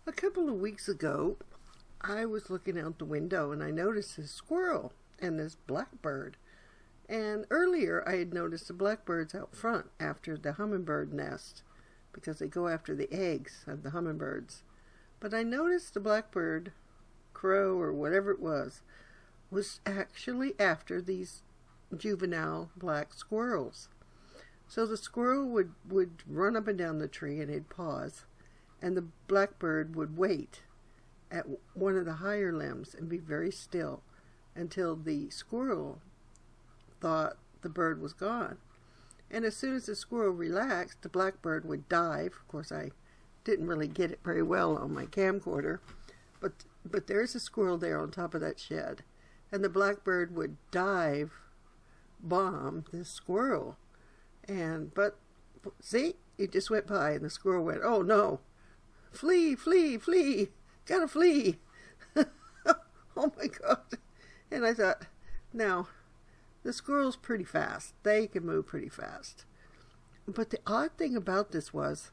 A couple of weeks ago, I was looking out the window and I noticed this squirrel and this blackbird. And earlier I had noticed the blackbirds out front after the hummingbird nest because they go after the eggs of the hummingbirds. But I noticed the blackbird, crow or whatever it was actually after these juvenile black squirrels. So the squirrel would run up and down the tree and he'd pause, and the blackbird would wait at one of the higher limbs and be very still until the squirrel thought the bird was gone. And as soon as the squirrel relaxed, the blackbird would dive. Of course, I didn't really get it very well on my camcorder, but there's a squirrel there on top of that shed, and the blackbird would dive bomb this squirrel. But see, it just went by and the squirrel went, "Oh no, flee, flee, flee, gotta flee." Oh my God. And I thought, now the squirrel's pretty fast, they can move pretty fast, but the odd thing about this was,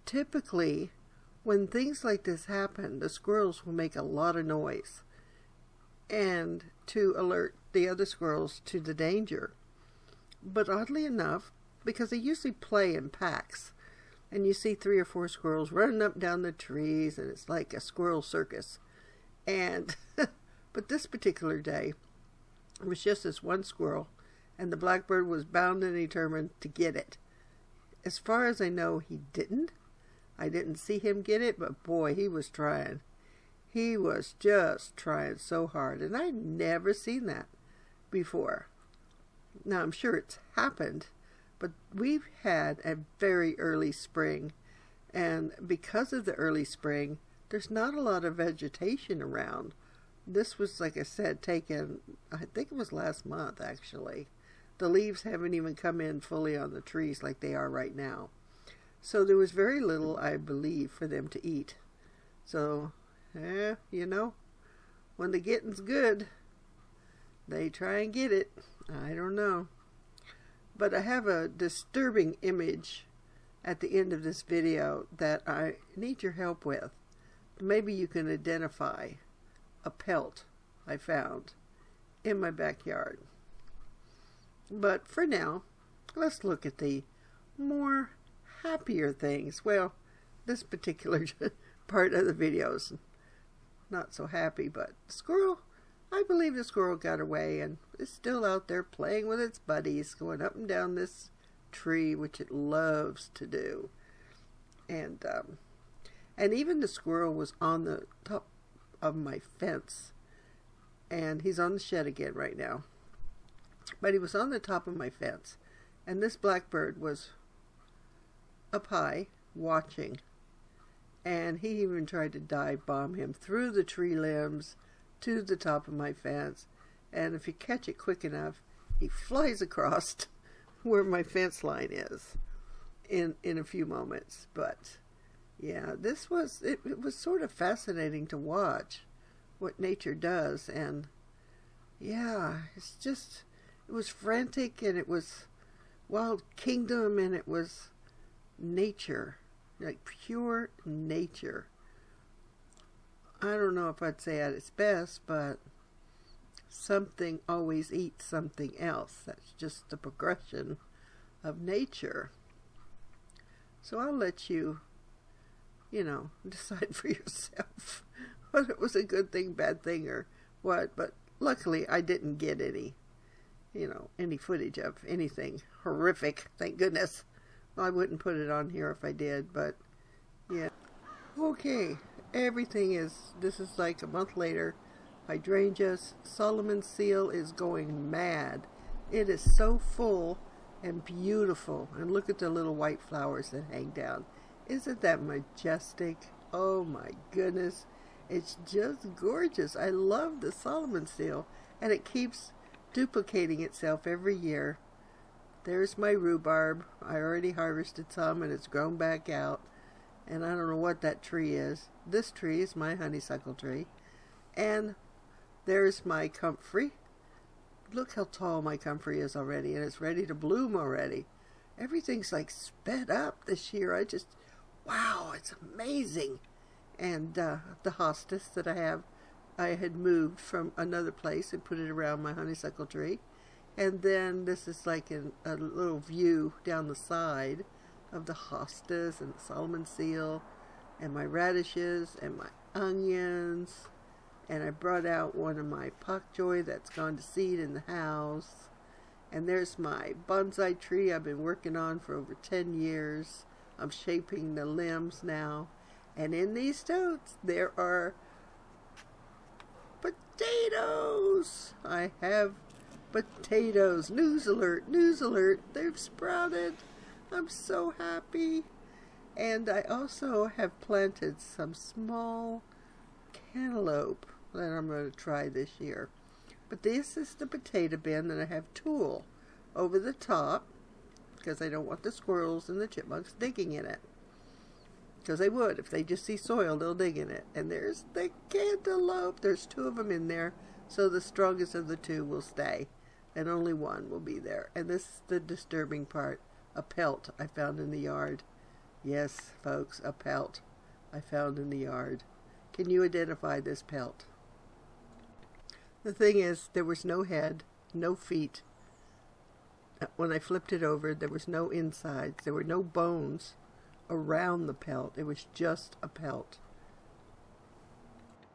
typically when things like this happen, the squirrels will make a lot of noise and to alert the other squirrels to the danger. But oddly enough, because they usually play in packs, and you see 3 or 4 squirrels running up and down the trees, and it's like a squirrel circus. And but this particular day, it was just this one squirrel, and the blackbird was bound and determined to get it. As far as I know, he didn't. I didn't see him get it, but boy, he was trying. He was just trying so hard, and I'd never seen that before. Now, I'm sure it's happened, but we've had a very early spring, and because of the early spring, there's not a lot of vegetation around. This was, like I said, taken, I think it was last month, actually. The leaves haven't even come in fully on the trees like they are right now. So there was very little, I believe, for them to eat. So, you know, when the getting's good, they try and get it. I don't know. But I have a disturbing image at the end of this video that I need your help with. Maybe you can identify a pelt I found in my backyard. But for now, let's look at the more happier things. Well, this particular part of the video is not so happy, but squirrel, I believe the squirrel got away and is still out there playing with its buddies, going up and down this tree, which it loves to do. And even the squirrel was on the top of my fence, and he's on the shed again right now. But he was on the top of my fence, and this blackbird was up high watching, and he even tried to dive bomb him through the tree limbs to the top of my fence. And if you catch it quick enough, he flies across where my fence line is in a few moments. But yeah, this was it was sort of fascinating to watch what nature does. And yeah, it was frantic, and it was wild kingdom, and it was nature, like pure nature. I don't know if I'd say at its best, but something always eats something else. That's just the progression of nature. So I'll let you, decide for yourself whether it was a good thing, bad thing, or what. But luckily I didn't get any footage of anything horrific, thank goodness. I wouldn't put it on here if I did, but yeah. Okay, this is like a month later. Hydrangeas, Solomon's seal is going mad. It is so full and beautiful. And look at the little white flowers that hang down. Isn't that majestic? Oh my goodness. It's just gorgeous. I love the Solomon seal, and it keeps duplicating itself every year. There's my rhubarb. I already harvested some, and it's grown back out. And I don't know what that tree is. This tree is my honeysuckle tree. And there's my comfrey. Look how tall my comfrey is already, and it's ready to bloom already. Everything's like sped up this year. Wow, it's amazing. And the hostas that I had moved from another place and put it around my honeysuckle tree. And then this is like a little view down the side of the hostas and the Solomon seal and my radishes and my onions. And I brought out one of my pak choi that's gone to seed in the house. And there's my bonsai tree I've been working on for over 10 years. I'm shaping the limbs now. And in these totes, there are potatoes. I have potatoes. News alert, news alert. They've sprouted. I'm so happy. And I also have planted some small cantaloupe that I'm going to try this year. But this is the potato bin, and I have tulle over the top because I don't want the squirrels and the chipmunks digging in it. Because they would. If they just see soil, they'll dig in it. And there's the cantaloupe. There's 2 of them in there, so the strongest of the 2 will stay. And only one will be there. And this is the disturbing part. A pelt I found in the yard. Yes, folks, a pelt I found in the yard. Can you identify this pelt? The thing is, there was no head, no feet. When I flipped it over, there was no insides. There were no bones around the pelt. It was just a pelt.